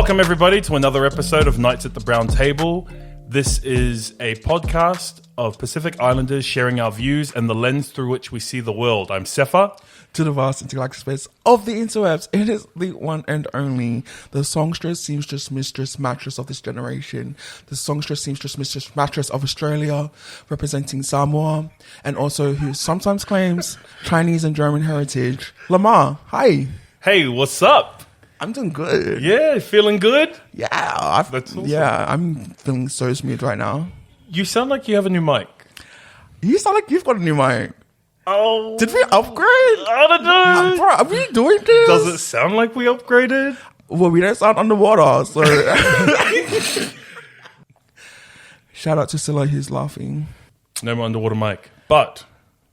Welcome, everybody, to another episode of Nights at the Brown Table. This is a podcast of Pacific Islanders sharing our views and the lens through which we see the world. I'm Sefa. To the vast intergalactic space of the interwebs, it is the one and only, the songstress, seamstress, mistress, mattress of this generation, the songstress, seamstress, mistress, mattress of Australia, representing Samoa, and also who sometimes claims Chinese and German heritage, Lamah. Hi. Hey, what's up? I'm doing good. Yeah, feeling good? Yeah, That's awesome. Yeah, I'm feeling so smooth right now. You sound like you have a new mic. You sound like you've got a new mic. Oh. Did we upgrade? I don't know. Bro, are we doing this? Does it sound like we upgraded? Well, we don't sound underwater, so... Shout out to Sila, who's laughing. No more underwater mic. But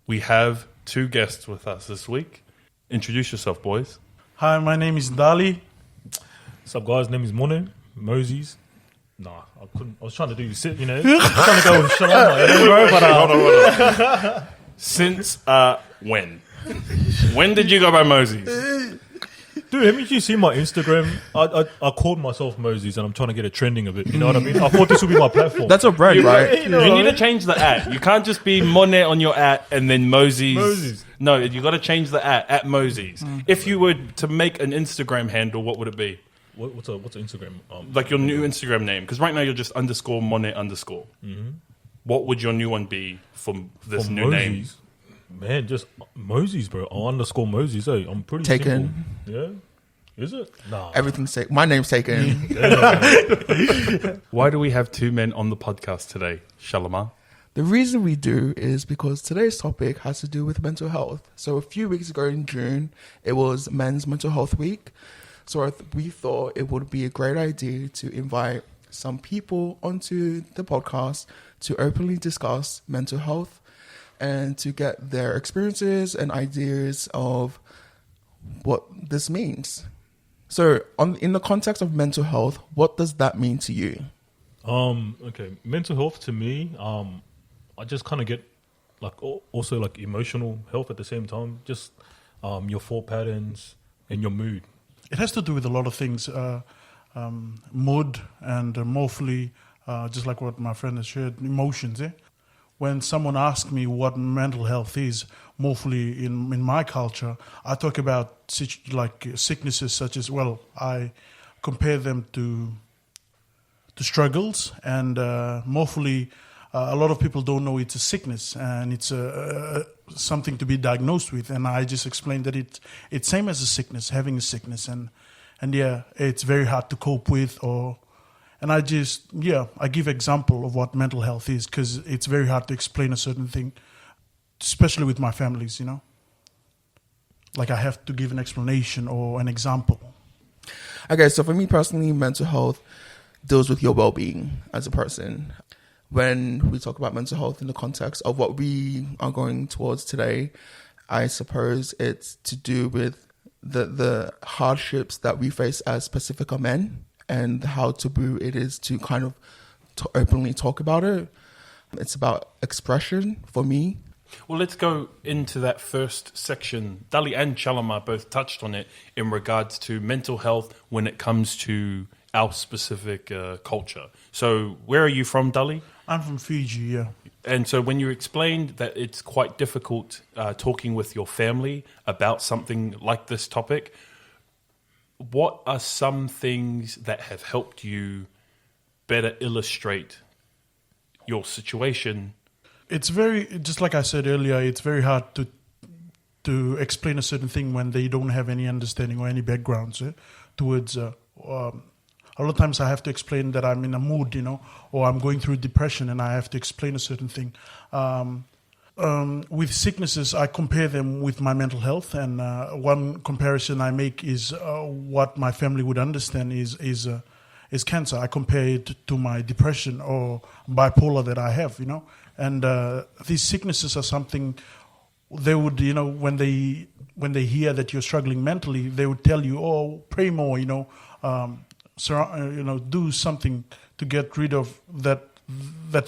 we have two guests with us this week. Introduce yourself, boys. Hi, my name is Dali. What's up, guys? Name is Mone. Moses. Nah, I couldn't. I was trying to do, you know, I was trying to go with Sila and Lamah, you know, but Hold on. Since when? When did you go by Moses? dude, haven't you seen my Instagram? I called myself Moses, and I'm trying to get it trending a bit. You know what I mean? I thought this would be my platform. That's a brand, right? You need to change the at. You can't just be Mone on your at and then Moses. Moses. No, you got to change the at Moses. If you were to make an Instagram handle, what would it be? What's an Instagram? Like your new Instagram name? Because right now you're just underscore Mone underscore. Mm-hmm. What would your new one be for this For new name? Moses? Man, just Moses, bro. I'll underscore Moses. Hey, I'm pretty Taken. simple. Yeah? Is it? Nah. Everything's taken. My name's taken. Why do we have two men on the podcast today, Shalamar? The reason we do is because today's topic has to do with mental health. So a few weeks ago in June, it was Men's Mental Health Week. So we thought it would be a great idea to invite some people onto the podcast to openly discuss mental health and to get their experiences and ideas of what this means. So in the context of mental health, what does that mean to you? Okay. Mental health to me, I just kind of get like also like emotional health at the same time. Just your thought patterns and your mood. It has to do with a lot of things, mood and mostly, just like what my friend has shared, emotions. When someone asks me what mental health is, mostly in my culture, I talk about sicknesses such as, well, I compare them to struggles, and mostly a lot of people don't know it's a sickness and it's something to be diagnosed with, and I just explained that it's same as a sickness, having a sickness, and yeah, it's very hard to cope with, and I give example of what mental health is, because it's very hard to explain a certain thing, especially with my families, you know, like I have to give an explanation or an example. Okay, so for me personally, mental health deals with your well-being as a person. When we talk about mental health in the context of what we are going towards today, I suppose it's to do with the hardships that we face as Pasefika men and how taboo it is to kind of openly talk about it. It's about expression for me. Well, let's go into that first section. Dali and Lamah both touched on it in regards to mental health when it comes to our specific culture. So where are you from, Dali? I'm from Fiji, yeah. And so when you explained that it's quite difficult talking with your family about something like this topic, what are some things that have helped you better illustrate your situation? It's very, just like I said earlier, it's very hard to explain a certain thing when they don't have any understanding or any backgrounds towards. A lot of times I have to explain that I'm in a mood, you know, or I'm going through depression, and I have to explain a certain thing. With sicknesses, I compare them with my mental health, and one comparison I make is what my family would understand is cancer. I compare it to my depression or bipolar that I have, you know. And these sicknesses are something they would, you know, when they hear that you're struggling mentally, they would tell you, oh, pray more, you know, do something to get rid of that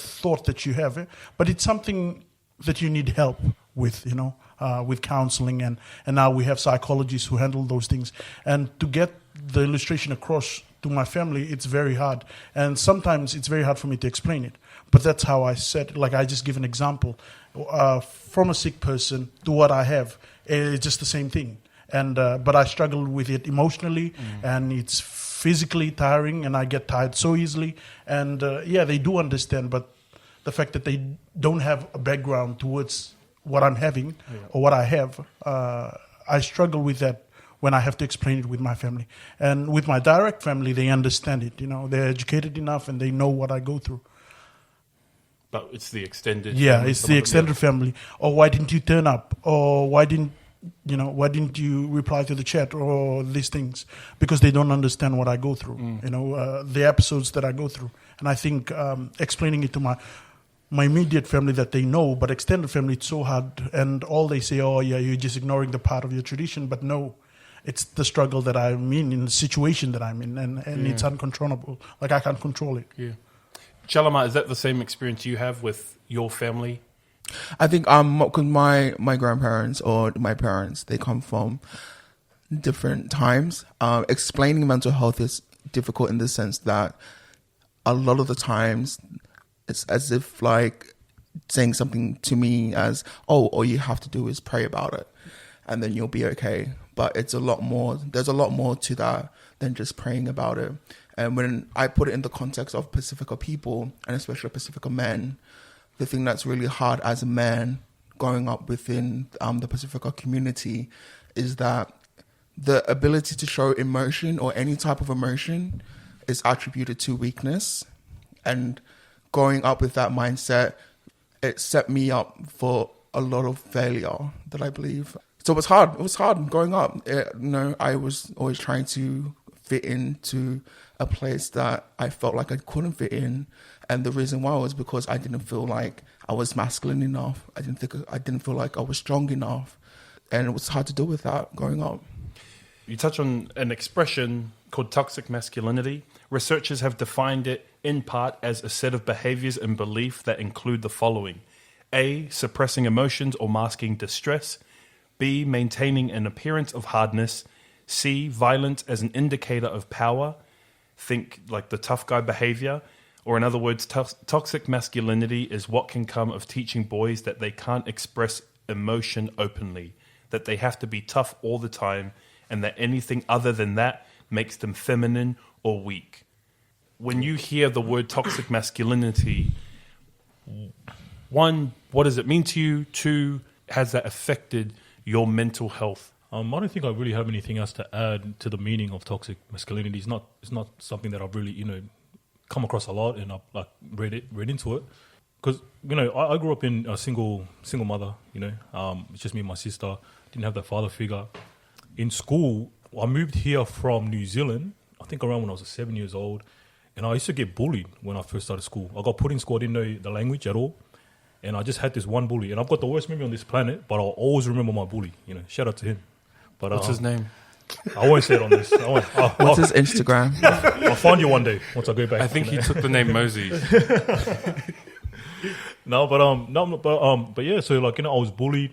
thought that you have. But it's something that you need help with, you know, with counseling, and now we have psychologists who handle those things. And to get the illustration across to my family, it's very hard. And sometimes it's very hard for me to explain it. But that's how I said, like I just give an example. From a sick person to what I have, it's just the same thing. And but I struggle with it emotionally, and it's physically tiring, and I get tired so easily. And they do understand, but the fact that they don't have a background towards what I'm having or what I have, I struggle with that when I have to explain it with my family. And with my direct family, they understand it. They're educated enough and they know what I go through. But it's the extended. Yeah, it's the extended family. Or why didn't you turn up? Or why didn't you reply to the chat, or these things? Because they don't understand what I go through. The episodes that I go through. And I think explaining it to my immediate family that they know, but extended family, it's so hard. And all they say, oh yeah, you're just ignoring the part of your tradition. But no, it's the struggle that I'm in the situation that I'm in, and it's uncontrollable. Like I can't control it. Yeah. Lamah, is that the same experience you have with your family? I think because my grandparents or my parents, they come from different times. Explaining mental health is difficult in the sense that a lot of the times it's as if like saying something to me as, oh, all you have to do is pray about it and then you'll be okay. But it's a lot more, there's a lot more to that than just praying about it. And when I put it in the context of Pasefika people, and especially Pasefika men, the thing that's really hard as a man growing up within the Pasefika community is that the ability to show emotion or any type of emotion is attributed to weakness. And growing up with that mindset, it set me up for a lot of failure that I believe. So it was hard. It was hard growing up. I was always trying to fit into a place that I felt like I couldn't fit in. And the reason why was because I didn't feel like I was masculine enough. I didn't feel like I was strong enough. And it was hard to deal with that growing up. You touch on an expression called toxic masculinity. Researchers have defined it in part as a set of behaviors and beliefs that include the following. A, suppressing emotions or masking distress. B, maintaining an appearance of hardness. C, violence as an indicator of power. Think like the tough guy behavior. Or in other words, toxic masculinity is what can come of teaching boys that they can't express emotion openly, that they have to be tough all the time, and that anything other than that makes them feminine or weak. When you hear the word toxic masculinity, one, what does it mean to you? Two, has that affected your mental health? I don't think I really have anything else to add to the meaning of toxic masculinity. It's not something that I've really, come across a lot, and I've read into it. Because, I grew up in a single mother, it's just me and my sister. Didn't have that father figure. In school, I moved here from New Zealand, I think around when I was 7 years old, and I used to get bullied when I first started school. I got put in school, I didn't know the language at all, and I just had this one bully. And I've got the worst memory on this planet, but I'll always remember my bully, shout out to him. But what's his name? I won't say it on this. What's his Instagram? I'll find you one day once I go back. I think he took the name Mosey. But yeah. So I was bullied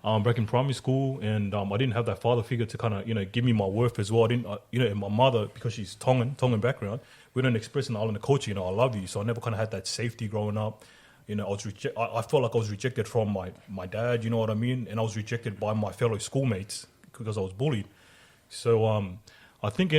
back in primary school, and I didn't have that father figure to kind of give me my worth as well. I didn't, and my mother, because she's Tongan background, we don't express in the island culture. I love you, so I never kind of had that safety growing up. I felt like I was rejected from my dad. You know what I mean? And I was rejected by my fellow schoolmates because I was bullied. So I think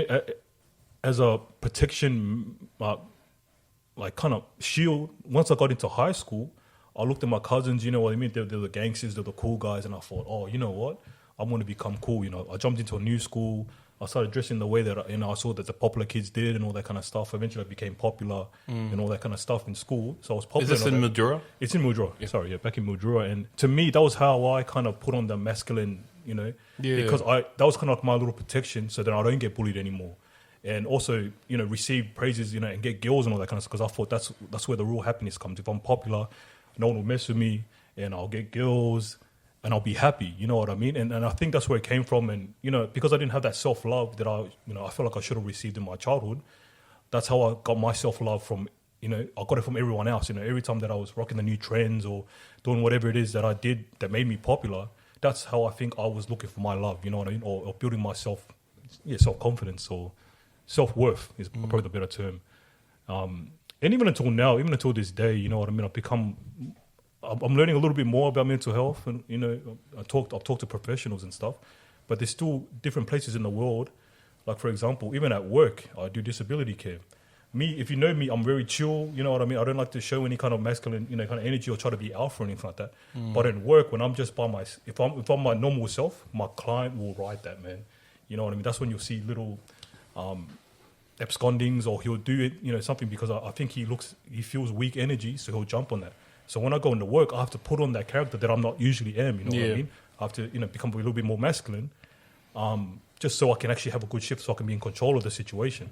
as a protection, kind of shield, once I got into high school, I looked at my cousins, you know what I mean? They're the gangsters, they're the cool guys, and I thought, oh, you know what? I'm going to become cool. I jumped into a new school. I started dressing the way that I saw that the popular kids did and all that kind of stuff. Eventually, I became popular and all that kind of stuff in school. So I was popular. Is this in Mildura? It's in Mildura. Yeah. Sorry, yeah, back in Mildura. And to me, that was how I kind of put on the masculine, because that was kind of like my little protection, so that I don't get bullied anymore. And also, receive praises, and get girls and all that kind of stuff. Because I thought that's where the real happiness comes. If I'm popular, no one will mess with me, and I'll get girls, and I'll be happy. You know what I mean? And I think that's where it came from. And because I didn't have that self-love that I felt like I should have received in my childhood, that's how I got my self-love from. I got it from everyone else. Every time that I was rocking the new trends or doing whatever it is that I did that made me popular, that's how I think I was looking for my love. You know what I mean? Or building myself, self-confidence or self-worth is probably the better term. And even until now, even until this day, you know what I mean, I'm learning a little bit more about mental health, and you know, I've talked to professionals and stuff, but there's still different places in the world. Like for example, even at work, I do disability care. Me, if you know me, I'm very chill. You know what I mean. I don't like to show any kind of masculine, you know, kind of energy or try to be alpha or anything like that. But in work, when I'm just by if I'm my normal self, my client will ride that, man. You know what I mean. That's when you'll see little abscondings, or he'll do it, you know, something because I think he feels weak energy, so he'll jump on that. So when I go into work, I have to put on that character that I'm not usually am. You know what I mean. I have to, you know, become a little bit more masculine, just so I can actually have a good shift, so I can be in control of the situation.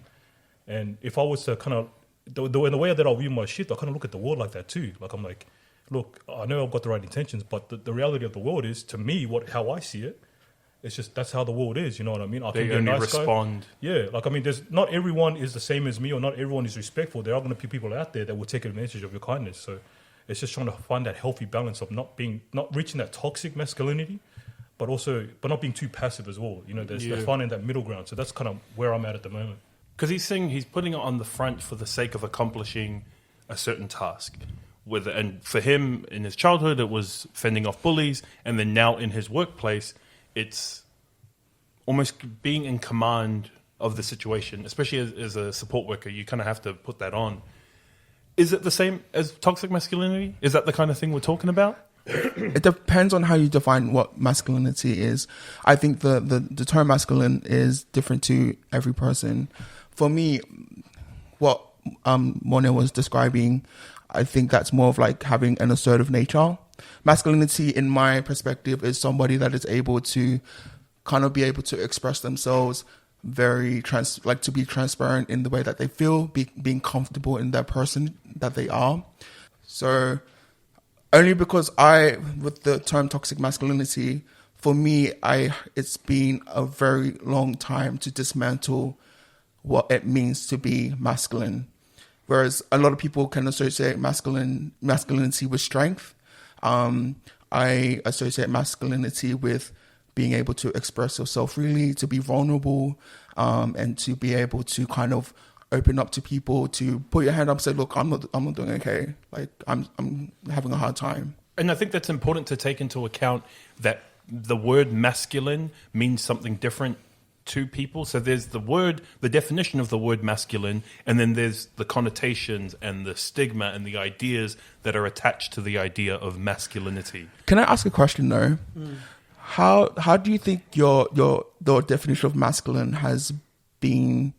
And if I was to kind of, the way that I view my shift, I kind of look at the world like that too. Like I'm like, look, I know I've got the right intentions, but the reality of the world is, to me, how I see it, it's just, that's how the world is. You know what I mean? I can They be a only nice respond. guy. Yeah, like I mean, not everyone is the same as me, or not everyone is respectful. There are going to be people out there that will take advantage of your kindness. So it's just trying to find that healthy balance of not reaching that toxic masculinity, but not being too passive as well. You know, there's finding that middle ground. So that's kind of where I'm at the moment. Because he's saying he's putting it on the front for the sake of accomplishing a certain task. And for him, in his childhood, it was fending off bullies. And then now in his workplace, it's almost being in command of the situation. Especially as a support worker, you kind of have to put that on. Is it the same as toxic masculinity? Is that the kind of thing we're talking about? It depends on how you define what masculinity is. I think the term masculine is different to every person. For me, what Mone was describing, I think that's more of like having an assertive nature. Masculinity, in my perspective, is somebody that is able to kind of be able to express themselves to be transparent in the way that they feel, being comfortable in that person that they are. So only because with the term toxic masculinity, for me, it's been a very long time to dismantle what it means to be masculine. Whereas a lot of people can associate masculinity with strength. I associate masculinity with being able to express yourself freely, to be vulnerable, and to be able to kind of open up to people, to put your hand up and say, look, I'm not doing okay. Like I'm having a hard time. And I think that's important to take into account that the word masculine means something different to people. So there's the definition of the word masculine, and then there's the connotations and the stigma and the ideas that are attached to the idea of masculinity. Can I ask a question though? How do you think the definition of masculine has been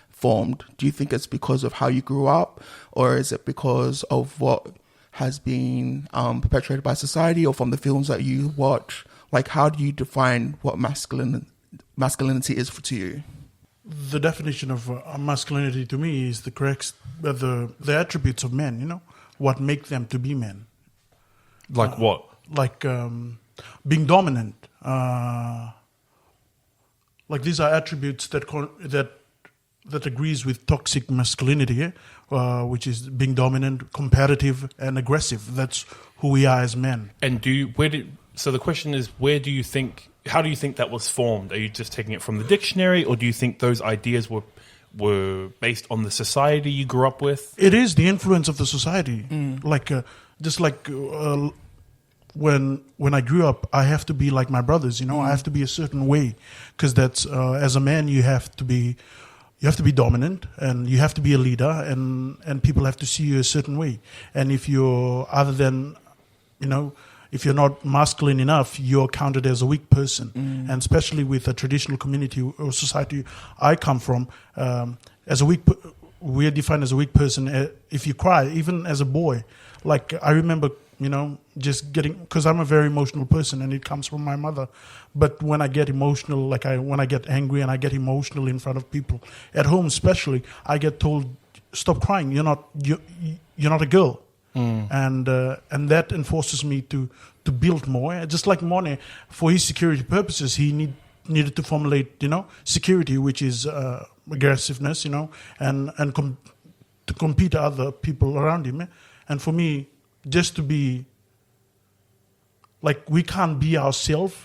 formed? Do you think it's because of how you grew up, or is it because of what has been perpetuated by society, or from the films that you watch? Like, how do you define what masculinity is to you? The definition of masculinity to me is the attributes of men. You know, what make them to be men. Like what? Like being dominant. Like these are attributes that agrees with toxic masculinity, which is being dominant, competitive, and aggressive. That's who we are as men. And so the question is, how do you think that was formed? Are you just taking it from the dictionary, or do you think those ideas were based on the society you grew up with? It is the influence of the society. Like just like when I grew up, I have to be like my brothers. You know, I have to be a certain way, because that's as a man you have to be dominant, and you have to be a leader, and people have to see you a certain way. And if you're if you're not masculine enough, you're counted as a weak person. And especially with a traditional community or society I come from, we're defined as a weak person if you cry, even as a boy. Like I remember, just because I'm a very emotional person, and it comes from my mother. But when I get emotional, when I get angry and I get emotional in front of people, at home especially, I get told, stop crying, you're not a girl. And that enforces me to build more. Just like Mone, for his security purposes, he needed to formulate, security, which is aggressiveness, and to compete to other people around him. And for me, just to be we can't be ourselves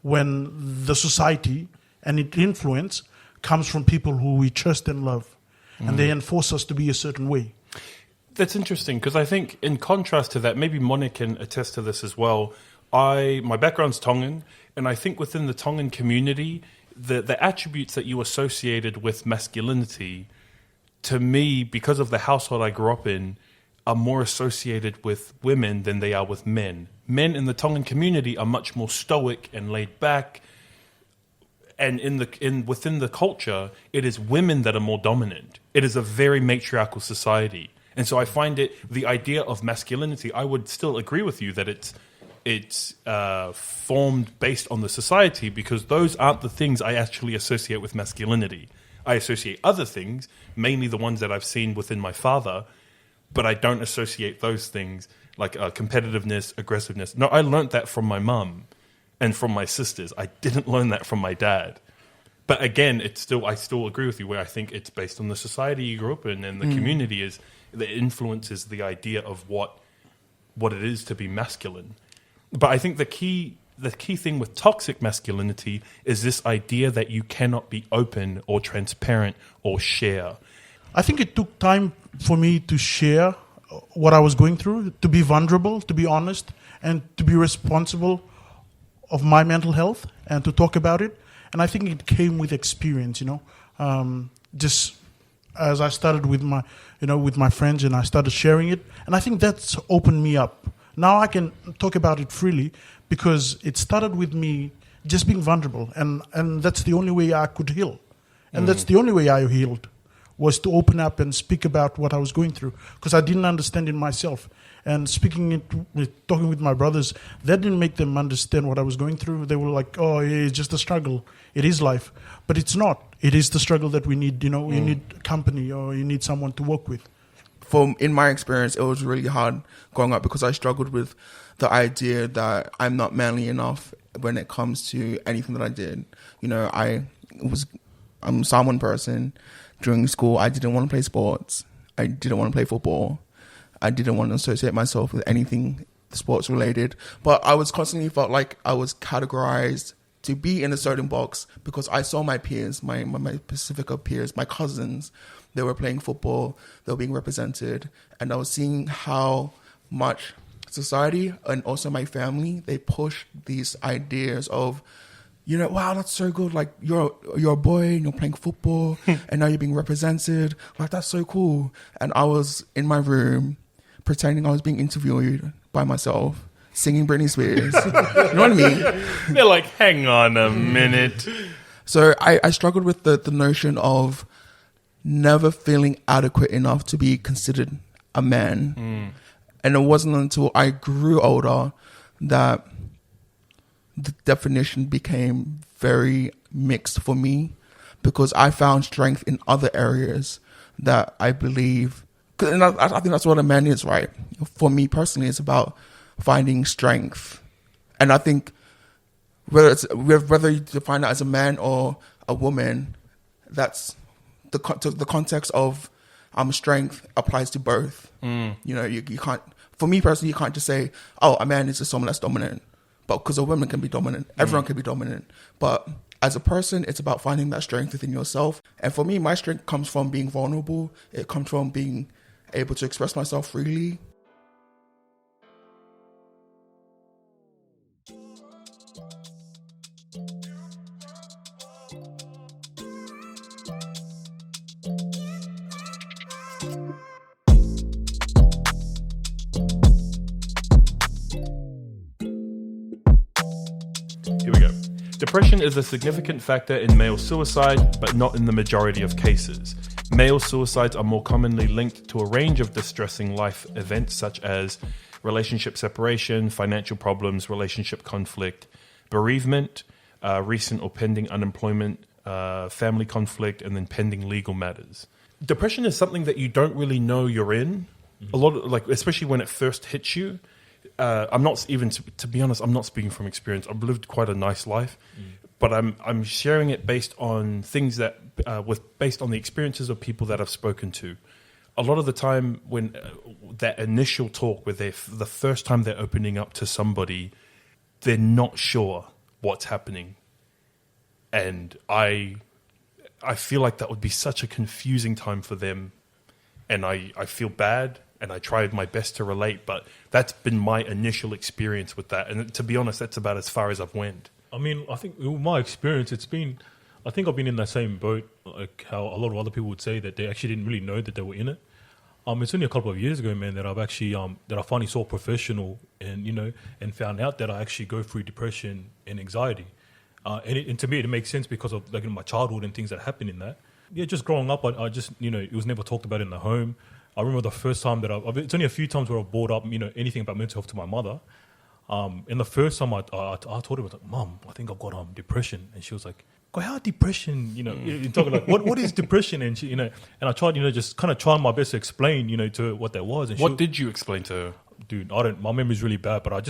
when the society and its influence comes from people who we trust and love, and they enforce us to be a certain way. That's interesting because I think, in contrast to that, maybe Mone can attest to this as well. My background's Tongan, and I think within the Tongan community, the attributes that you associated with masculinity, to me, because of the household I grew up in, are more associated with women than they are with men. Men in the Tongan community are much more stoic and laid back, and within the culture, it is women that are more dominant. It is a very matriarchal society. And so I find the idea of masculinity, I would still agree with you that it's formed based on the society, because those aren't the things I actually associate with masculinity. I associate other things, mainly the ones that I've seen within my father, but I don't associate those things like competitiveness, aggressiveness. No, I learned that from my mum and from my sisters. I didn't learn that from my dad. But again, I still agree with you where I think it's based on the society you grew up in, and the community that influences the idea of what it is to be masculine. But I think the key thing with toxic masculinity is this idea that you cannot be open or transparent or share. I think it took time for me to share what I was going through, to be vulnerable, to be honest, and to be responsible of my mental health and to talk about it. And I think it came with experience, just as I started with my friends and I started sharing it. And I think that's opened me up. Now I can talk about it freely because it started with me just being vulnerable. And that's the only way I could heal. And that's the only way I healed, was to open up and speak about what I was going through, because I didn't understand it myself. And talking with my brothers, that didn't make them understand what I was going through. They were like, oh, yeah, it's just a struggle. It is life. But it's not. It is the struggle that we need. You need company, or you need someone to work with. In my experience, it was really hard growing up because I struggled with the idea that I'm not manly enough when it comes to anything that I did. I'm a Samoan person. During school, I didn't want to play sports. I didn't want to play football. I didn't want to associate myself with anything sports related. But I was constantly felt like I was categorized to be in a certain box because I saw my peers, my Pasefika peers, my cousins. They were playing football. They were being represented. And I was seeing how much society and also my family, they push these ideas of, wow, that's so good. Like, you're a boy and you're playing football and now you're being represented. Like, that's so cool. And I was in my room pretending I was being interviewed by myself, singing Britney Spears. You know what I mean? They're like, hang on a minute. So I struggled with the notion of never feeling adequate enough to be considered a man. And it wasn't until I grew older that the definition became very mixed for me, because I found strength in other areas that I believe, and I think that's what a man is, right? For me personally, it's about finding strength. And I think whether you define that as a man or a woman, that's the context of strength applies to both. You can't, for me personally, you can't just say, oh, a man is just someone that's dominant. But because a woman can be dominant, everyone can be dominant. But as a person, it's about finding that strength within yourself. And for me, my strength comes from being vulnerable. It comes from being able to express myself freely. Here we go. Depression is a significant factor in male suicide, but not in the majority of cases. Male suicides are more commonly linked to a range of distressing life events such as relationship separation, financial problems, relationship conflict, bereavement, recent or pending unemployment, family conflict, and then pending legal matters. Depression is something that you don't really know you're in. A lot of, especially when it first hits you. I'm not even, to be honest, I'm not speaking from experience. I've lived quite a nice life, but I'm sharing it based on things that, based on the experiences of people that I've spoken to. A lot of the time, when that initial talk, where the first time they're opening up to somebody, they're not sure what's happening, and I I feel like that would be such a confusing time for them. And I feel bad, and I tried my best to relate, but that's been my initial experience with that. And to be honest, that's about as far as I've went. I mean, I think in my experience, I think I've been in that same boat, like how a lot of other people would say that they actually didn't really know that they were in it. It's only a couple of years ago, man, that I've actually, that I finally saw a professional and found out that I actually go through depression and anxiety. And to me, it makes sense because of like in my childhood and things that happened in that. Yeah, just growing up, I just, it was never talked about in the home. I remember the first time that it's only a few times where I've brought up, anything about mental health to my mother. And the first time I told her, I was like, Mom, I think I've got depression. And she was like, how depression, you're talking like, what is depression? And she, and I tried, just kind of trying my best to explain, to her what that was. And what did you explain to her? Dude, my memory's really bad, but I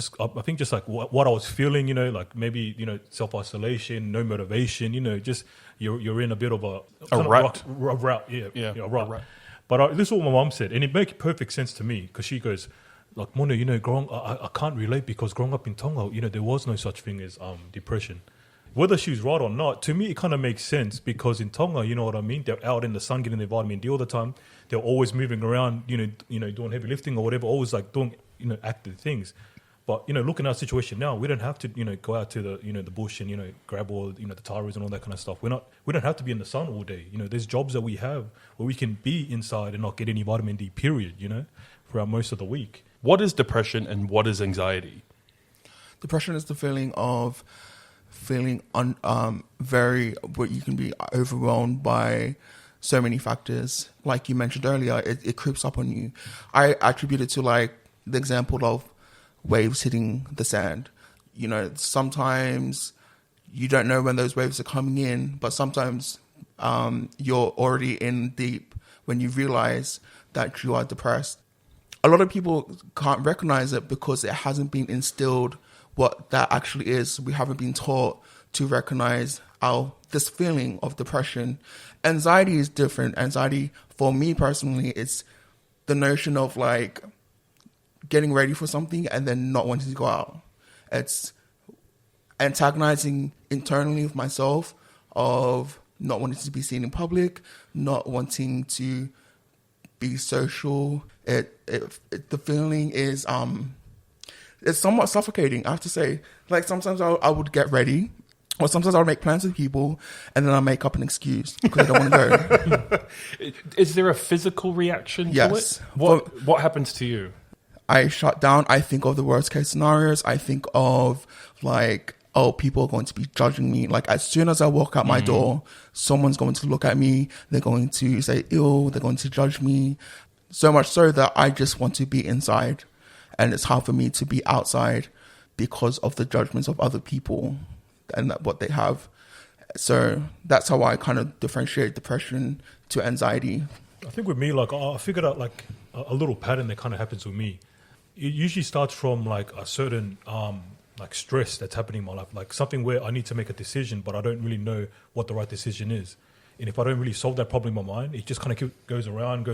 think just like what I was feeling, like maybe, self-isolation, no motivation, just you're in a bit of a rut. A rut. But this is what my mom said, and it made perfect sense to me because she goes, like, Mone, I can't relate because growing up in Tonga, there was no such thing as depression. Whether she was right or not, to me, it kind of makes sense because in Tonga, you know what I mean? They're out in the sun getting their vitamin D all the time. They're always moving around, doing heavy lifting or whatever, always like doing, active things. But, looking at our situation now, we don't have to, go out to the, the bush and, grab all, the taros and all that kind of stuff. We don't have to be in the sun all day. There's jobs that we have where we can be inside and not get any vitamin D, period, throughout most of the week. What is depression and what is anxiety? Depression is the feeling of where you can be overwhelmed by so many factors. Like you mentioned earlier, it creeps up on you. I attribute it to like the example of waves hitting the sand. Sometimes you don't know when those waves are coming in, but sometimes you're already in deep when you realize that you are depressed. A lot of people can't recognize it because it hasn't been instilled what that actually is. We haven't been taught to recognize this feeling of depression. Anxiety is different. Anxiety, for me personally, it's the notion of like getting ready for something and then not wanting to go out. It's antagonizing internally with myself of not wanting to be seen in public, not wanting to be social. The feeling is it's somewhat suffocating, I have to say. Like sometimes I would get ready, or sometimes I would make plans with people, and then I make up an excuse because I don't want to go. Is there a physical reaction to it? What happens to you? I shut down. I think of the worst case scenarios. I think of like, oh, people are going to be judging me. Like as soon as I walk out my door, someone's going to look at me. They're going to say, ew, they're going to judge me. So much so that I just want to be inside. And it's hard for me to be outside because of the judgments of other people and what they have. So that's how I kind of differentiate depression to anxiety. I think with me, like I figured out like a little pattern that kind of happens with me. It usually starts from like a certain like stress that's happening in my life, like something where I need to make a decision, but I don't really know what the right decision is. And if I don't really solve that problem in my mind, it just kind of goes around.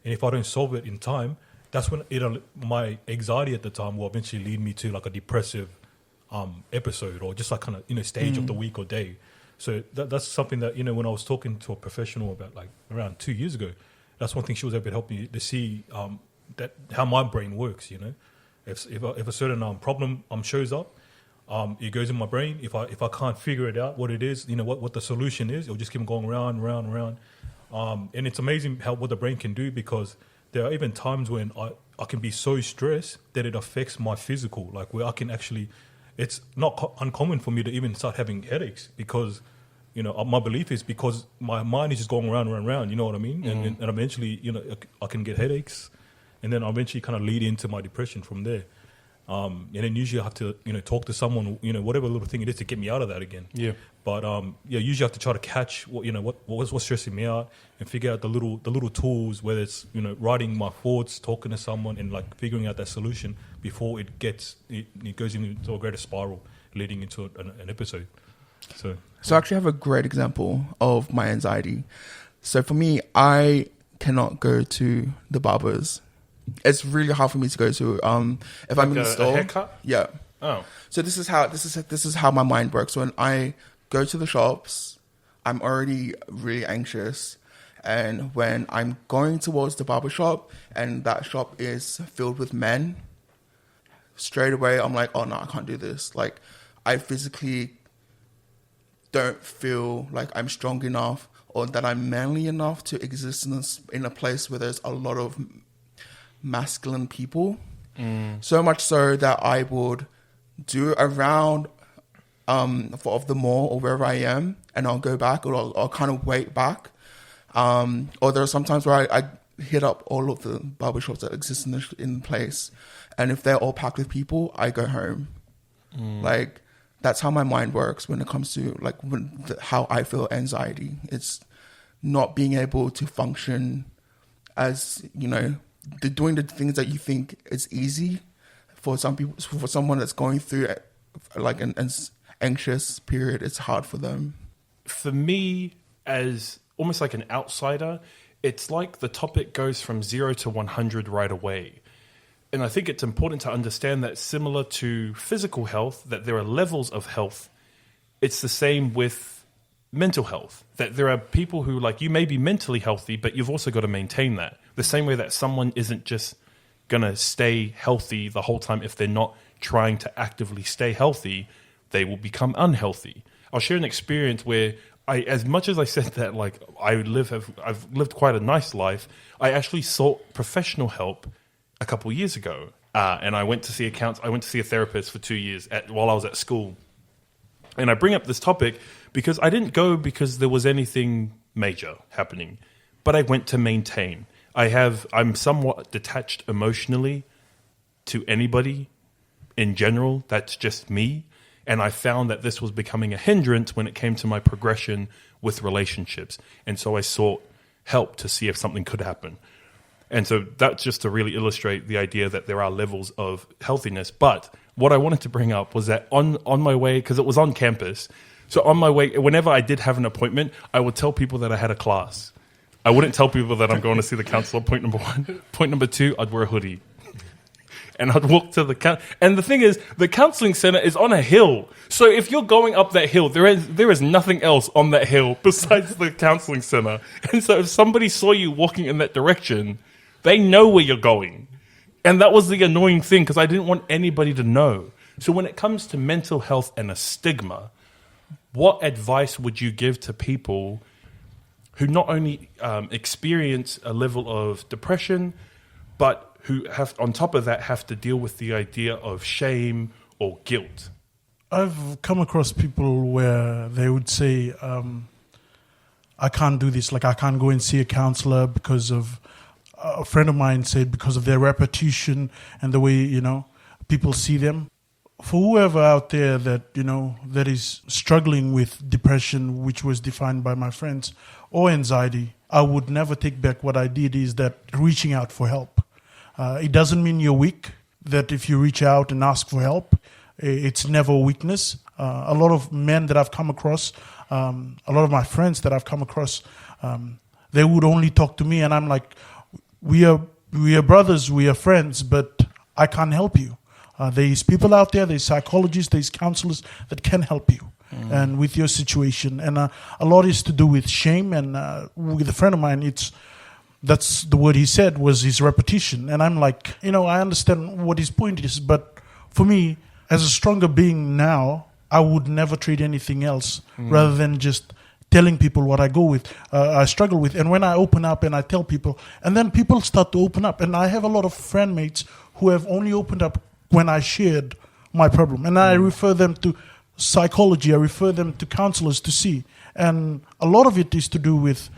And if I don't solve it in time, that's when my anxiety at the time will eventually lead me to like a depressive episode or just like kind of, stage of the week or day. So that's something that, when I was talking to a professional about like around 2 years ago, that's one thing she was able to help me to see that how my brain works, If a certain problem shows up, it goes in my brain. If I can't figure it out, what it is, what the solution is, it'll just keep going round. And it's amazing what the brain can do because there are even times when I can be so stressed that it affects my physical, like where I can actually, it's not uncommon for me to even start having headaches because, my belief is because my mind is just going round, you know what I mean? And eventually, I can get headaches and then I eventually kind of lead into my depression from there. And then usually I have to, talk to someone, whatever little thing it is to get me out of that again. Yeah. But usually I have to try to catch what's stressing me out and figure out the little tools, whether it's writing my thoughts, talking to someone, and like figuring out that solution before it goes into a greater spiral, leading into an episode. So I actually have a great example of my anxiety. So for me, I cannot go to the barbers. It's really hard for me to go to if I'm in the store. A haircut? Yeah. Oh. So this is how my mind works. When I go to the shops, I'm already really anxious. And when I'm going towards the barbershop and that shop is filled with men, straight away I'm like, oh no, I can't do this. Like, I physically don't feel like I'm strong enough or that I'm manly enough to exist in a place where there's a lot of masculine people. So much so that I would do a round of the mall or wherever I am, and I'll go back, or I'll kind of wait back. Or there are some times where I hit up all of the barbershops that exist in the place, and if they're all packed with people, I go home. Like, that's how my mind works when it comes to like how I feel anxiety. It's not being able to function as, you know, doing the things that you think is easy for some people. For someone that's going through like an anxious period, it's hard for them. For me, as almost like an outsider, it's like the topic goes from 0 to 100 right away. And I think it's important to understand that, similar to physical health, that there are levels of health. It's the same with mental health, that there are people who, like, you may be mentally healthy, but you've also got to maintain that. The same way that someone isn't just going to stay healthy the whole time. If they're not trying to actively stay healthy, they will become unhealthy. I'll share an experience where as much as I said that, like, I've lived quite a nice life, I actually sought professional help a couple of years ago. And I went to see I went to see a therapist for 2 years while I was at school. And I bring up this topic because I didn't go because there was anything major happening, but I went to maintain. I'm somewhat detached emotionally to anybody in general. That's just me. And I found that this was becoming a hindrance when it came to my progression with relationships. And so I sought help to see if something could happen. And so that's just to really illustrate the idea that there are levels of healthiness. But what I wanted to bring up was that on my way, because it was on campus, so on my way, whenever I did have an appointment, I would tell people that I had a class. I wouldn't tell people that I'm going to see the counselor, point number 1. Point number 2, I'd wear a hoodie. And I'd walk to and the thing is, the counseling center is on a hill. So if you're going up that hill, there is nothing else on that hill besides the counseling center. And so if somebody saw you walking in that direction, they know where you're going. And that was the annoying thing, because I didn't want anybody to know. So when it comes to mental health and a stigma, what advice would you give to people who not only experience a level of depression, but who have, on top of that, have to deal with the idea of shame or guilt? I've come across people where they would say, I can't do this. Like, I can't go and see a counselor because of, a friend of mine said, because of their reputation and the way, you know, people see them. For whoever out there that, you know, that is struggling with depression, which was defined by my friends, or anxiety, I would never take back what I did, is that reaching out for help. It doesn't mean you're weak, that if you reach out and ask for help, it's never a weakness. A lot of men that I've come across, a lot of my friends that I've come across, they would only talk to me, and I'm like, we are brothers, we are friends, but I can't help you. There's people out there, there's psychologists, there's counselors that can help you and with your situation. And a lot is to do with shame. And with a friend of mine, that's the word he said was his repetition. And I'm like, you know, I understand what his point is, but for me, as a stronger being now, I would never trade anything else rather than just telling people what I I struggle with. And when I open up and I tell people, and then people start to open up. And I have a lot of friend mates who have only opened up when I shared my problem. And I refer them to psychology, I refer them to counselors to see. And a lot of it is to do with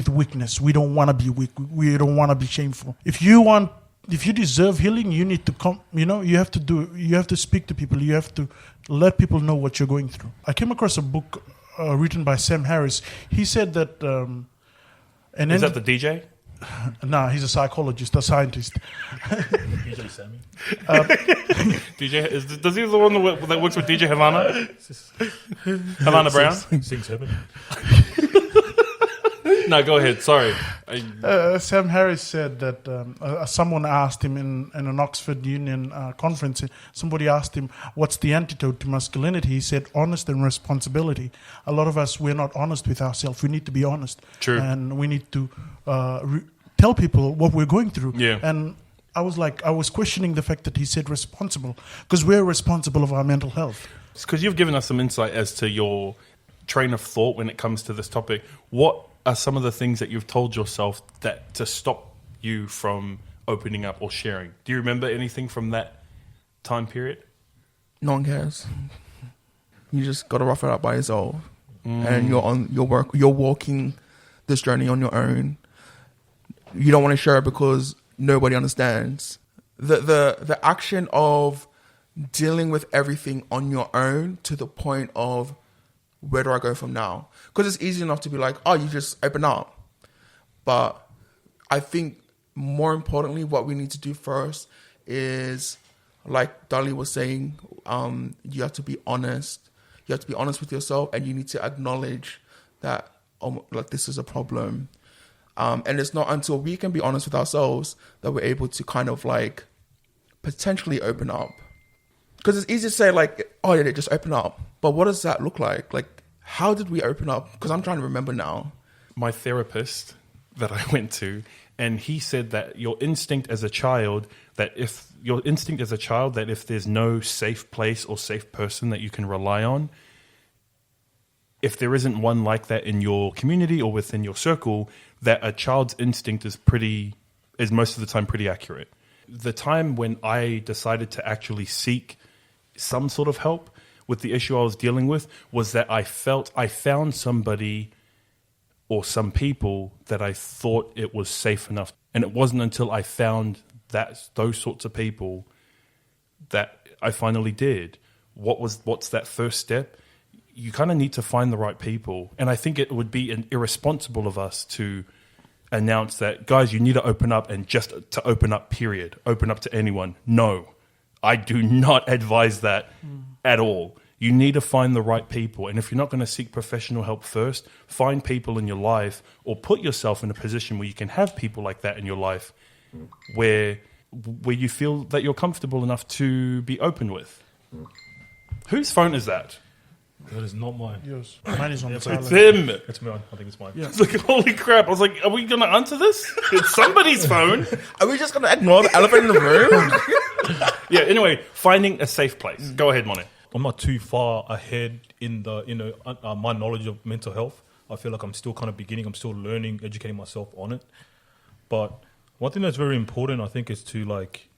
weakness. We don't want to be weak. We don't want to be shameful. If you deserve healing, you need to come, you know, you have to speak to people. You have to let people know what you're going through. I came across a book written by Sam Harris. He said that... Is that the DJ? No, he's a psychologist, a scientist. DJ Sammy. Does he the one that works with DJ Havana? Havana Brown? Sings heaven. No, go ahead. Sorry. Sam Harris said that someone asked him in an Oxford Union conference, somebody asked him, what's the antidote to masculinity? He said, honest and responsibility. A lot of us, we're not honest with ourselves. We need to be honest. True. And we need to tell people what we're going through. Yeah. And I was questioning the fact that he said responsible, because we're responsible of our mental health. It's because you've given us some insight as to your train of thought when it comes to this topic. What are some of the things that you've told yourself that to stop you from opening up or sharing? Do you remember anything from that time period? No one cares. You just got to rough it out by yourself. And you're walking this journey on your own. You don't want to share it because nobody understands. The action of dealing with everything on your own to the point of where do I go from now? Because it's easy enough to be like, oh, you just open up. But I think more importantly, what we need to do first is, like Dali was saying, you have to be honest. You have to be honest with yourself, and you need to acknowledge that, like, this is a problem. And it's not until we can be honest with ourselves that we're able to kind of like potentially open up. Because it's easy to say like, oh yeah, just open up. But what does that look like? Like, how did we open up? Because I'm trying to remember now. My therapist that I went to, and he said that your instinct as a child, that if there's no safe place or safe person that you can rely on, if there isn't one like that in your community or within your circle, that a child's instinct is most of the time pretty accurate. The time when I decided to actually seek some sort of help with the issue I was dealing with was that I felt I found somebody or some people that I thought it was safe enough. And it wasn't until I found those sorts of people that I finally did. What's that first step? You kind of need to find the right people. And I think it would be irresponsible of us to announce that, guys, you need to open up, and just to open up, period. Open up to anyone. No, I do not advise that at all. You need to find the right people. And if you're not going to seek professional help first, find people in your life, or put yourself in a position where you can have people like that in your life where you feel that you're comfortable enough to be open with. Whose phone is that? That is not mine. Yours. Mine is on the It's silent. him. It's mine. I think it's mine. Yeah. It's like, holy crap. I was like, are we going to answer this? It's somebody's phone. Are we just going to ignore the elephant in the room? Yeah, anyway, finding a safe place. Go ahead, Mone. I'm not too far ahead in the my knowledge of mental health. I feel like I'm still kind of beginning. I'm still learning, educating myself on it. But one thing that's very important, I think, is to like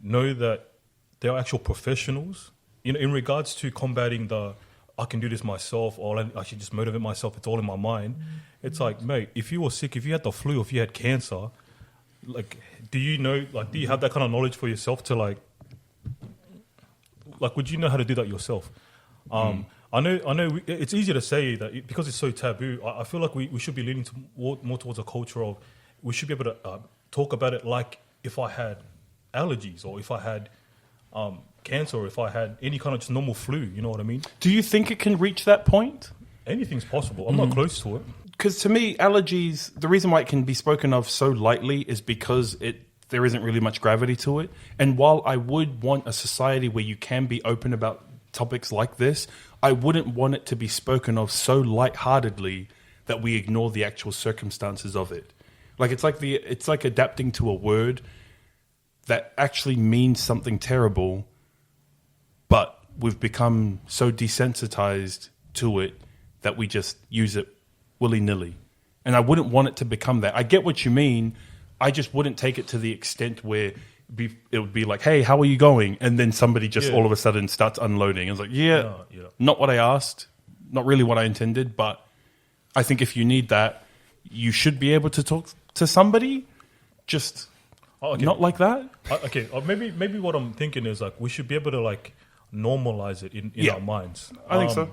know that there are actual professionals. In regards to combating I can do this myself, or I should just motivate myself, it's all in my mind. It's like, mate, if you were sick, if you had the flu, if you had cancer, like, do you have that kind of knowledge for yourself to like, would you know how to do that yourself? I know it's easier to say that because it's so taboo. I feel like we should be leaning more towards a culture of, we should be able to talk about it like if I had allergies, or if I had cancer, or if I had any kind of just normal flu, you know what I mean? Do you think it can reach that point? Anything's possible. I'm not close to it. Because to me, allergies, the reason why it can be spoken of so lightly is because there isn't really much gravity to it. And while I would want a society where you can be open about topics like this, I wouldn't want it to be spoken of so lightheartedly that we ignore the actual circumstances of it. Like it's like adapting to a word that actually means something terrible, but we've become so desensitized to it that we just use it willy-nilly. And I wouldn't want it to become that. I get what you mean. I just wouldn't take it to the extent where it would be like, hey, how are you going? And then somebody just all of a sudden starts unloading. It's like, not what I asked, not really what I intended, but I think if you need that, you should be able to talk to somebody, just not like that. Okay, maybe what I'm thinking is like we should be able to like normalize it in our minds. I think so.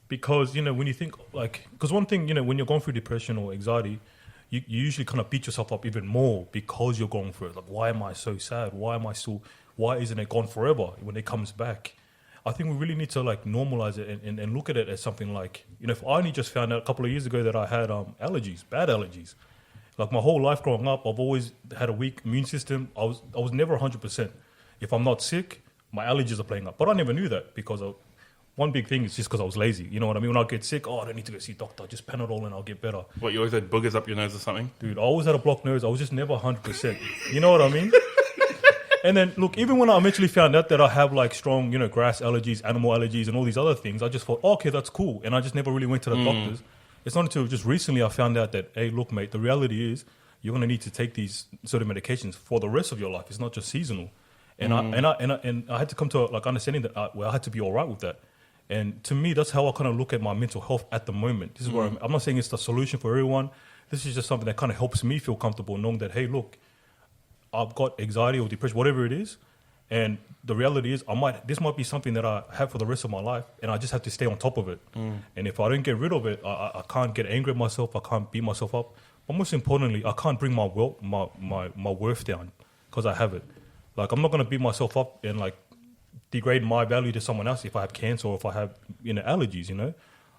Because, when you think because one thing, when you're going through depression or anxiety, you usually kind of beat yourself up even more because you're going through it. Like, why am I so sad? Why isn't it gone forever when it comes back? I think we really need to like normalize it and look at it as something like, if I only just found out a couple of years ago that I had allergies, bad allergies. Like my whole life growing up, I've always had a weak immune system. I was never 100%. If I'm not sick, my allergies are playing up. But I never knew that because one big thing is just because I was lazy. You know what I mean? When I get sick, I don't need to go see a doctor. Just Panadol and I'll get better. What, you always had boogers up your nose or something? Dude, I always had a blocked nose. I was just never 100%. You know what I mean? And then, look, even when I eventually found out that I have like strong, grass allergies, animal allergies, and all these other things, I just thought, okay, that's cool. And I just never really went to the doctors. It's not until just recently I found out that, hey, look, mate, the reality is you're going to need to take these sort of medications for the rest of your life. It's not just seasonal. And I had to come to like understanding that I had to be all right with that. And to me, that's how I kind of look at my mental health at the moment. This is where I'm not saying it's the solution for everyone. This is just something that kind of helps me feel comfortable knowing that, hey, look, I've got anxiety or depression, whatever it is. And the reality is this might be something that I have for the rest of my life, and I just have to stay on top of it. And if I don't get rid of it, I can't get angry at myself. I can't beat myself up. But most importantly, I can't bring my worth down because I have it. Like, I'm not going to beat myself up and like degrade my value to someone else if I have cancer or if I have allergies.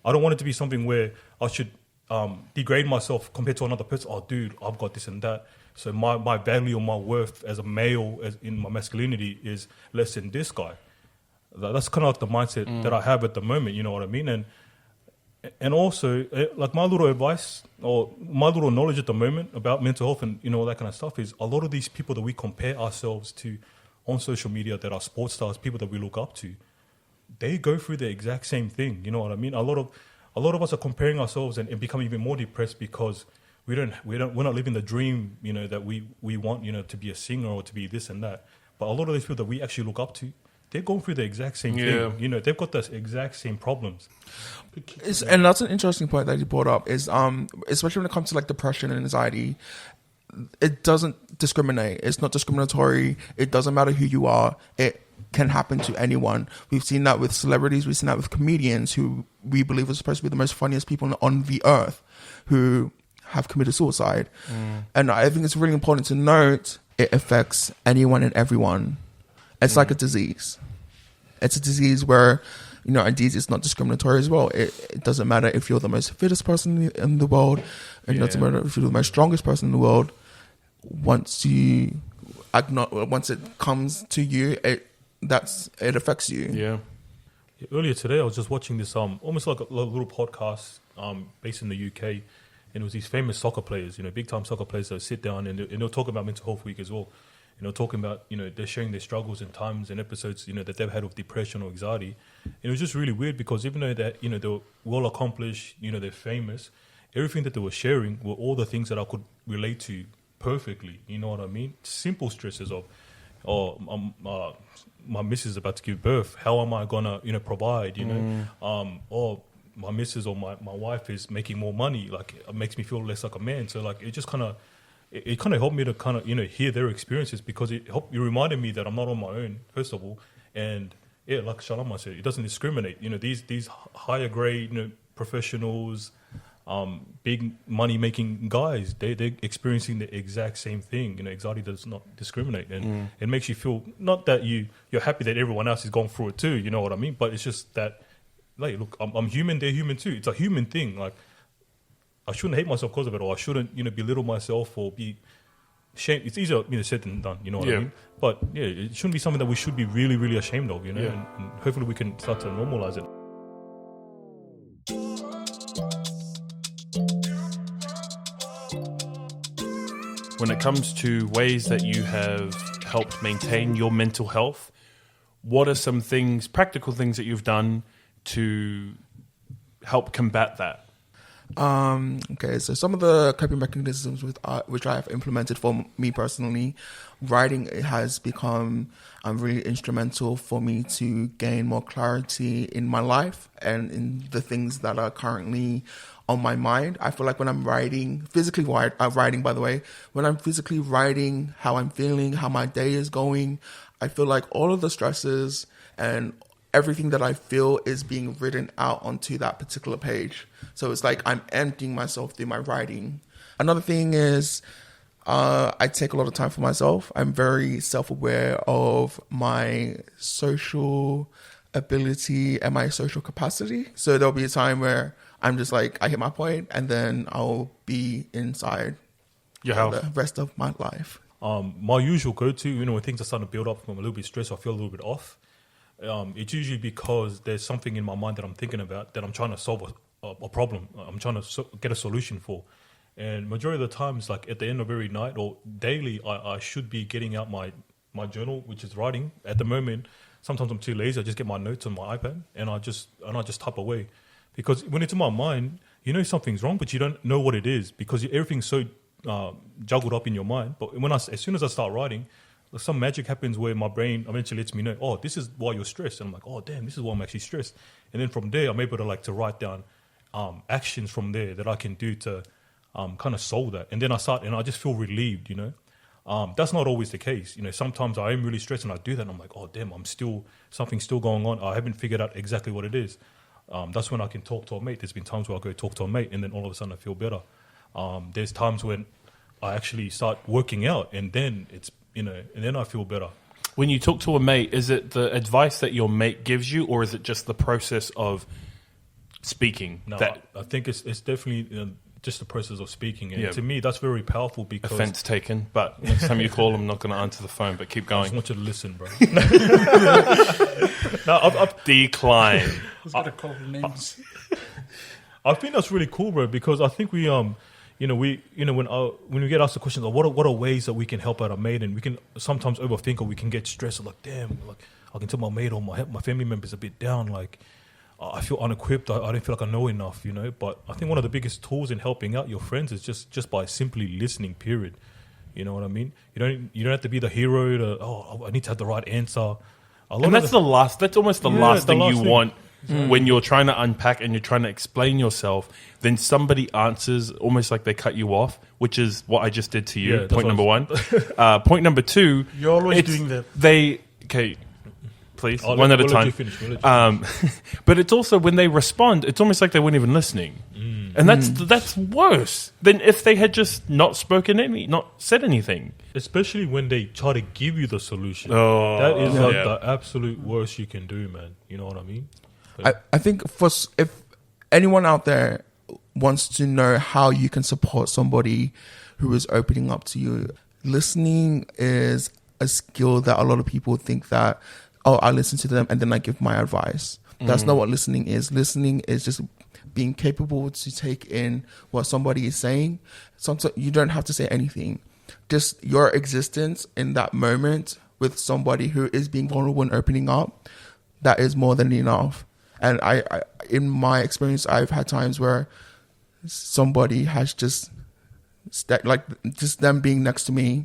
I don't want it to be something where I should degrade myself compared to another person. Oh, dude, I've got this and that. So my value or my worth as a male, as in my masculinity, is less than this guy. That's kind of like the mindset that I have at the moment. You know what I mean? And also, like my little advice or my little knowledge at the moment about mental health and all that kind of stuff is a lot of these people that we compare ourselves to on social media that are sports stars, people that we look up to, they go through the exact same thing. You know what I mean? A lot of us are comparing ourselves and becoming even more depressed because we're not living the dream, that we want, to be a singer or to be this and that. But a lot of these people that we actually look up to, they're going through the exact same thing. They've got the exact same problems. And that's an interesting point that you brought up is, especially when it comes to like depression and anxiety, it doesn't discriminate. It's not discriminatory. It doesn't matter who you are. It can happen to anyone. We've seen that with celebrities. We've seen that with comedians who we believe are supposed to be the most funniest people on the earth who have committed suicide. And I think it's really important to note it affects anyone and everyone. It's like a disease. It's a disease where, a disease is not discriminatory as well. It doesn't matter if you're the most fittest person in the world, and it doesn't matter if you're the most strongest person in the world. Once it comes to you, it affects you. Yeah. Earlier today, I was just watching this almost like a little podcast based in the UK, and it was these famous soccer players, big time soccer players that sit down and they'll talk about mental health week as well. Talking about, they're sharing their struggles and times and episodes, that they've had with depression or anxiety. And it was just really weird because even though that, they were well accomplished, they're famous, everything that they were sharing were all the things that I could relate to perfectly. You know what I mean? Simple stresses of, my missus is about to give birth. How am I gonna, provide, or my missus or my wife is making more money. Like, it makes me feel less like a man. So like, it just kind of, it kind of helped me to kind of, hear their experiences because it reminded me that I'm not on my own, first of all. And yeah, like Shalama said, it doesn't discriminate. These higher grade, professionals, big money making guys, they're experiencing the exact same thing. Anxiety does not discriminate. And it makes you feel, not that you're happy that everyone else is going through it too, you know what I mean? But it's just that, like, look, I'm human, they're human too. It's a human thing. Like, I shouldn't hate myself because of it, or I shouldn't, belittle myself or be ashamed. It's easier, said than done, you know what I mean? But yeah, it shouldn't be something that we should be really, really ashamed of, and hopefully we can start to normalize it. When it comes to ways that you have helped maintain your mental health, what are some things, practical things that you've done to help combat that? Okay, so some of the coping mechanisms which I have implemented for me personally, writing has become really instrumental for me to gain more clarity in my life and in the things that are currently on my mind. I feel like when I'm writing, writing, by the way, when I'm physically writing how I'm feeling, how my day is going, I feel like all of the stresses and everything that I feel is being written out onto that particular page. So it's like I'm emptying myself through my writing. Another thing is I take a lot of time for myself. I'm very self-aware of my social ability and my social capacity. So there'll be a time where I'm just like, I hit my point, and then I'll be inside Your for house. the rest of my life. My usual go-to, when things are starting to build up, I'm a little bit stressed, I feel a little bit off. It's usually because there's something in my mind that I'm thinking about that I'm trying to solve a problem. I'm trying to get a solution for. And majority of the times, like at the end of every night or daily, I should be getting out my journal, which is writing. At the moment, sometimes I'm too lazy. I just get my notes on my iPad and I just type away. Because when it's in my mind, you know something's wrong, but you don't know what it is because everything's so juggled up in your mind. But as soon as I start writing, some magic happens where my brain eventually lets me know, oh, this is why you're stressed. And I'm like, oh, damn, this is why I'm actually stressed. And then from there, I'm able to write down actions from there that I can do to kind of solve that. And then I just feel relieved, That's not always the case. Sometimes I am really stressed and I do that and I'm like, oh, damn, something's still going on. I haven't figured out exactly what it is. That's when I can talk to a mate. There's been times where I go talk to a mate and then all of a sudden I feel better. There's times when I actually start working out and then and then I feel better. When you talk to a mate, is it the advice that your mate gives you, or is it just the process of speaking? No, I think it's definitely just the process of speaking. And to me, that's very powerful because... Offense taken, but next time you call, I'm not going to answer the phone, but keep I going. just want you to listen, bro. Decline. I was going to call names. I think that's really cool, bro, because I think we... when we get asked the questions, like, what are ways that we can help out a mate, and we can sometimes overthink, or we can get stressed, like, damn, like I can tell my mate or my family member's a bit down, like I feel unequipped, I don't feel like I know enough, But I think one of the biggest tools in helping out your friends is just by simply listening. Period. You know what I mean? You don't have to be the hero. I need to have the right answer. And that's almost the last thing you want. When you're trying to unpack and you're trying to explain yourself, then somebody answers almost like they cut you off, which is what I just did to you. Yeah, point number one. Point number two. You're always doing that. Okay, please, one at a time. But it's also when they respond, it's almost like they weren't even listening. And that's worse than if they had just not said anything. Especially when they try to give you the solution. Oh, that is the absolute worst you can do, man. You know what I mean? I think if anyone out there wants to know how you can support somebody who is opening up to you, listening is a skill that a lot of people think that, I listen to them and then I give my advice. That's not what listening is. Listening is just being capable to take in what somebody is saying. Sometimes you don't have to say anything. Just your existence in that moment with somebody who is being vulnerable and opening up, that is more than enough. And I in my experience, I've had times where somebody has just them being next to me,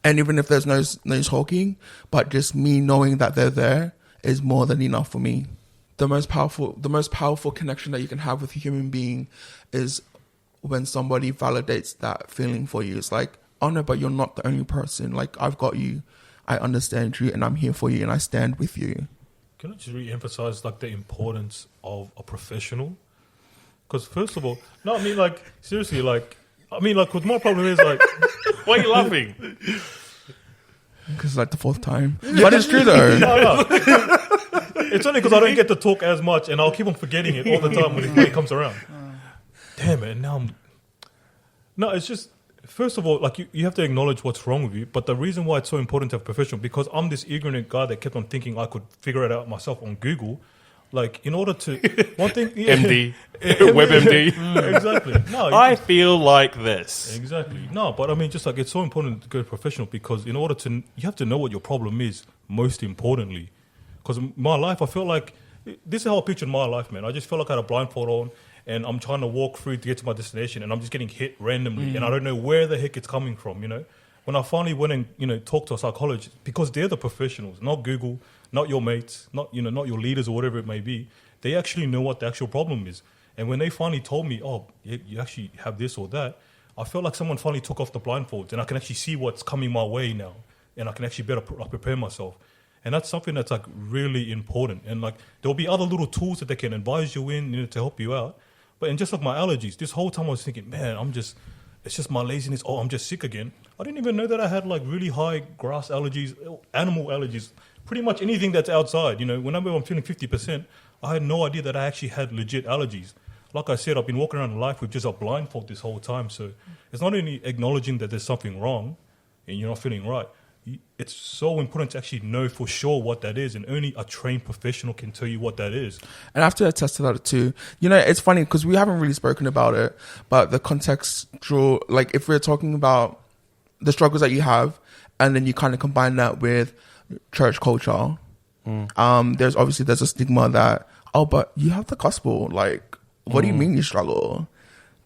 and even if there's no talking, but just me knowing that they're there is more than enough for me. The most powerful connection that you can have with a human being is when somebody validates that feeling for you. It's like, oh no, but you're not the only person. Like, I've got you, I understand you, and I'm here for you, and I stand with you. Can I just re-emphasize the importance of a professional? Because first of all, no, I mean seriously, because my problem is why are you laughing? Because it's the fourth time, but it's true though. No. It's only because I don't get to talk as much, and I'll keep on forgetting it all the time when it comes around. Damn it! Now it's just. First of all, you have to acknowledge what's wrong with you. But the reason why it's so important to have a professional, because I'm this ignorant guy that kept on thinking I could figure it out myself on Google. In order to... One thing... Yeah. MD. WebMD. Exactly. No, I feel like this. Exactly. No, but I mean, just it's so important to go professional because in order to... You have to know what your problem is, most importantly. Because my life, I feel like... This is how I pictured my life, man. I just felt like I had a blindfold on. And I'm trying to walk through to get to my destination, and I'm just getting hit randomly, and I don't know where the heck it's coming from, When I finally went and, talked to a psychologist, because they're the professionals, not Google, not your mates, not your leaders or whatever it may be. They actually know what the actual problem is. And when they finally told me, oh, you actually have this or that, I felt like someone finally took off the blindfolds, and I can actually see what's coming my way now, and I can actually better prepare myself. And that's something that's really important. And there'll be other little tools that they can advise you in, to help you out. But in just my allergies, this whole time I was thinking, man, it's just my laziness. Oh, I'm just sick again. I didn't even know that I had like really high grass allergies, animal allergies, pretty much anything that's outside. You know, whenever I'm feeling 50%, I had no idea that I actually had legit allergies. Like I said, I've been walking around life with just a blindfold this whole time. So it's not only acknowledging that there's something wrong and you're not feeling right. It's so important to actually know for sure what that is, and only a trained professional can tell you what that is. And I have to attest to that too. You know, it's funny because we haven't really spoken about it, but the contextual, like if we're talking about the struggles that you have, and then you kind of combine that with church culture, there's a stigma that, oh, but you have the gospel. Like, what do you mean you struggle?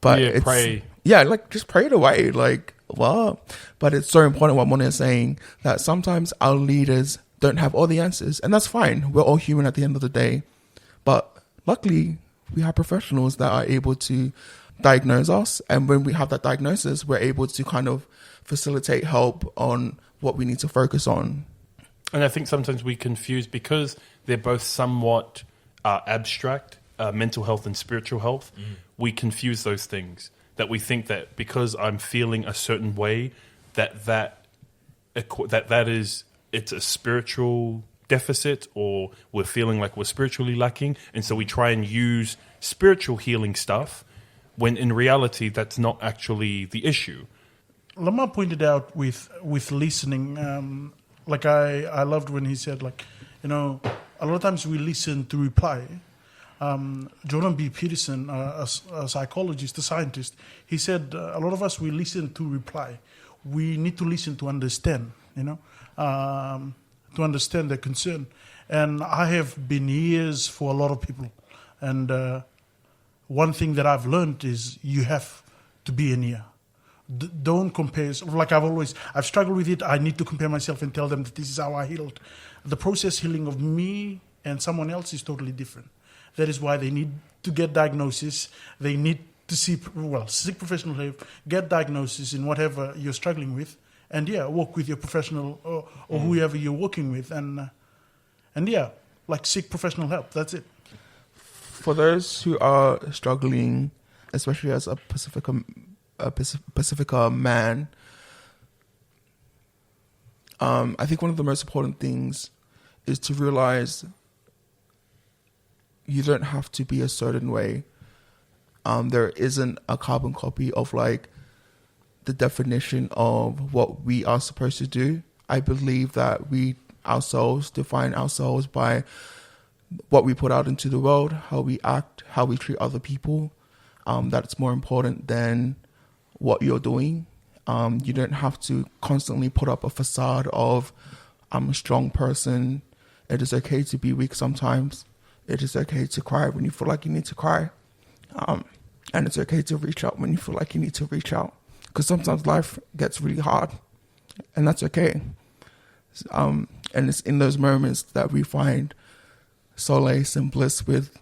But Yeah, pray. Yeah, like just pray it away. Like, what? But it's so important what Mone is saying, that sometimes our leaders don't have all the answers, and that's fine. We're all human at the end of the day. But luckily, we have professionals that are able to diagnose us, and when we have that diagnosis, we're able to kind of facilitate help on what we need to focus on. And I think sometimes we confuse, because they're both somewhat abstract, mental health and spiritual health, we confuse those things. That we think that because I'm feeling a certain way, that is, it's a spiritual deficit, or we're feeling like we're spiritually lacking. And so we try and use spiritual healing stuff when in reality, that's not actually the issue. Lamah pointed out with listening, like I loved when he said, like, you know, a lot of times we listen to reply. Jordan B. Peterson, a psychologist, a scientist, he said a lot of us, we listen to reply. We need to listen to understand, you know, to understand their concern. And I have been ears for a lot of people. And one thing that I've learned is you have to be an ear. Don't compare. Like I've struggled with it. I need to compare myself and tell them that this is how I healed. The process healing of me and someone else is totally different. That is why they need to get diagnosis. They need to seek professional help, get diagnosis in whatever you're struggling with, and work with your professional or whoever you're working with, and seek professional help. That's it. For those who are struggling, especially as a Pasefika man, I think one of the most important things is to realize you don't have to be a certain way. There isn't a carbon copy of like the definition of what we are supposed to do. I believe that we ourselves define ourselves by what we put out into the world, how we act, how we treat other people. That's more important than what you're doing. You don't have to constantly put up a facade of I'm a strong person. It is okay to be weak sometimes. It is okay to cry when you feel like you need to cry. And it's okay to reach out when you feel like you need to reach out. Because sometimes life gets really hard, and that's okay. And it's in those moments that we find solace and bliss with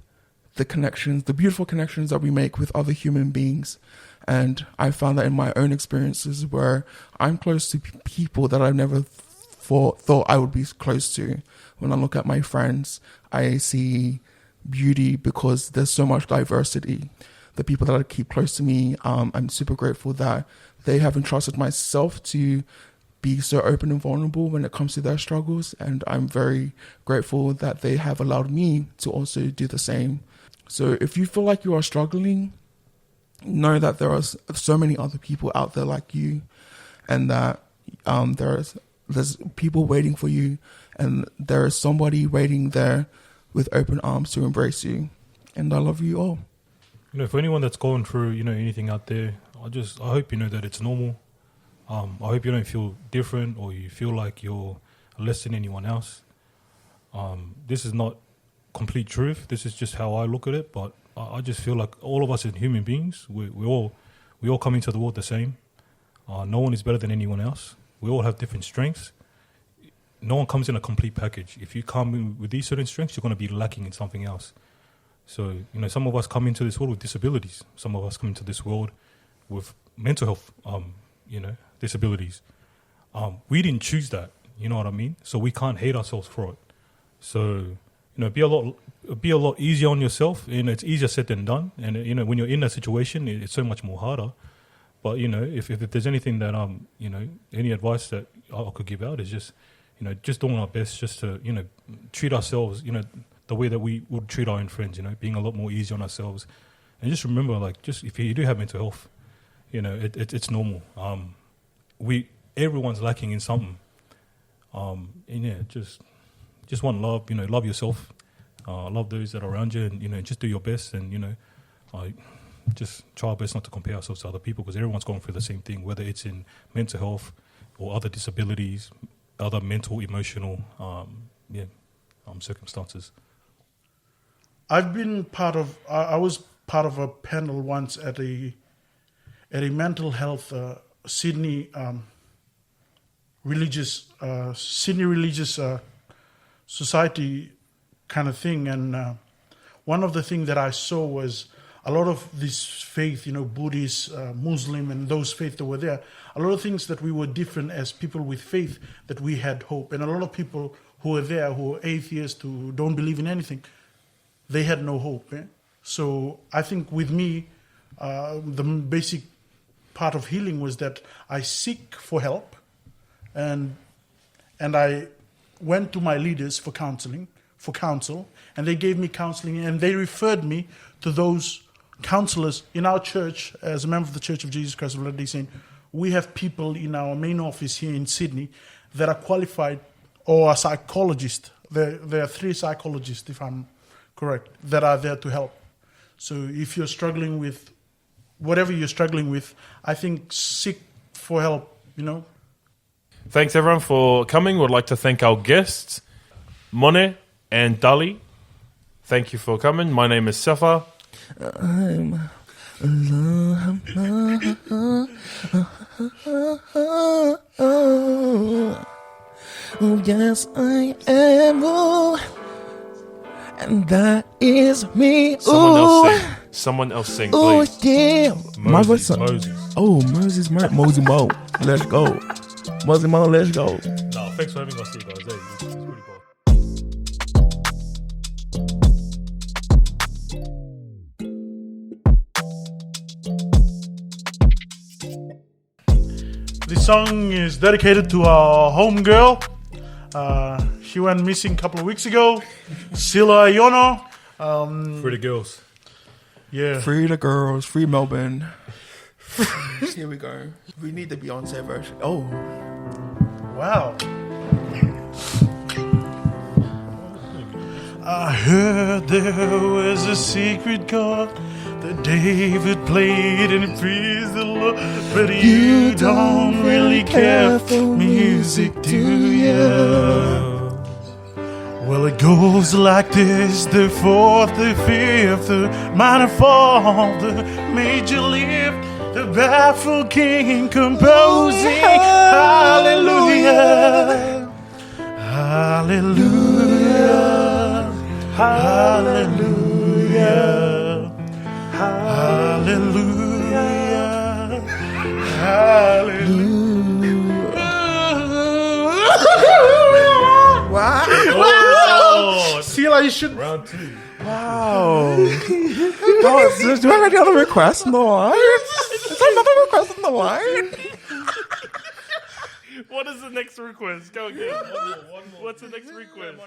the connections, the beautiful connections that we make with other human beings. And I found that in my own experiences where I'm close to people that I never thought I would be close to. When I look at my friends, I see beauty because there's so much diversity. The people that I keep close to me, I'm super grateful that they have entrusted myself to be so open and vulnerable when it comes to their struggles. And I'm very grateful that they have allowed me to also do the same. So if you feel like you are struggling, know that there are so many other people out there like you, and that there's people waiting for you, and there is somebody waiting there with open arms to embrace you. And I love you all. You know, for anyone that's going through, you know, anything out there, I hope you know that it's normal. I hope you don't feel different or you feel like you're less than anyone else. This is not complete truth. This is just how I look at it. But I just feel like all of us as human beings, we all come into the world the same. No one is better than anyone else. We all have different strengths. No one comes in a complete package. If you come in with these certain strengths, you're going to be lacking in something else. So, you know, some of us come into this world with disabilities. Some of us come into this world with mental health, disabilities. We didn't choose that, you know what I mean? So we can't hate ourselves for it. So, you know, be a lot easier on yourself. You know, it's easier said than done. And, you know, when you're in that situation, it's so much more harder. But if there's anything that any advice that I could give out is just just doing our best, just to treat ourselves the way that we would treat our own friends. Being a lot more easy on ourselves, and just remember, like, just if you do have mental health, it's normal. Everyone's lacking in something. Just want love. Love yourself, love those that are around you, and just do your best, and just try our best not to compare ourselves to other people, because everyone's going through the same thing, whether it's in mental health or other disabilities, other mental, emotional, circumstances. I've been I was part of a panel once at a mental health Sydney religious society kind of thing, and one of the things that I saw was a lot of this faith, Buddhist, Muslim, and those faiths that were there, a lot of things that we were different as people with faith, that we had hope. And a lot of people who were there, who were atheists, who don't believe in anything, they had no hope. So I think with me, the basic part of healing was that I seek for help, and I went to my leaders for counsel, and they gave me counseling, and they referred me to those counselors in our church. As a member of the Church of Jesus Christ of Latter-day Saints, we have people in our main office here in Sydney that are qualified, or are psychologists. There are 3 psychologists, if I'm correct, that are there to help. So if you're struggling with whatever you're struggling with, I think seek for help, Thanks everyone for coming. We'd like to thank our guests, Mone and Dali. Thank you for coming. My name is Sefa. I'm oh yes I am, and that is me. Someone else sing, Oh please. yeah, Moses. Moses Mo, let's go. Mosey Mo, let's go. No, thanks for having us here, guys. It's really cool. This song is dedicated to our home girl. She went missing a couple of weeks ago. Sila and Lamah. For the girls. Yeah. Free the girls, free Melbourne. Here we go. We need the Beyonce version. Oh, Wow. I heard there was a secret chord that David played and it pleased the Lord, but you don't really care for music, do you? Well, it goes like this: the 4th, the 5th, the minor fall, the major lift, the baffled king composing. Hallelujah, hallelujah, hallelujah, hallelujah, hallelujah. wow. Oh, Sila, you should. round 2. Wow. Do I have any other requests on the line? Is there another request on the line? What is the next request? Go again. One more. What's the next request?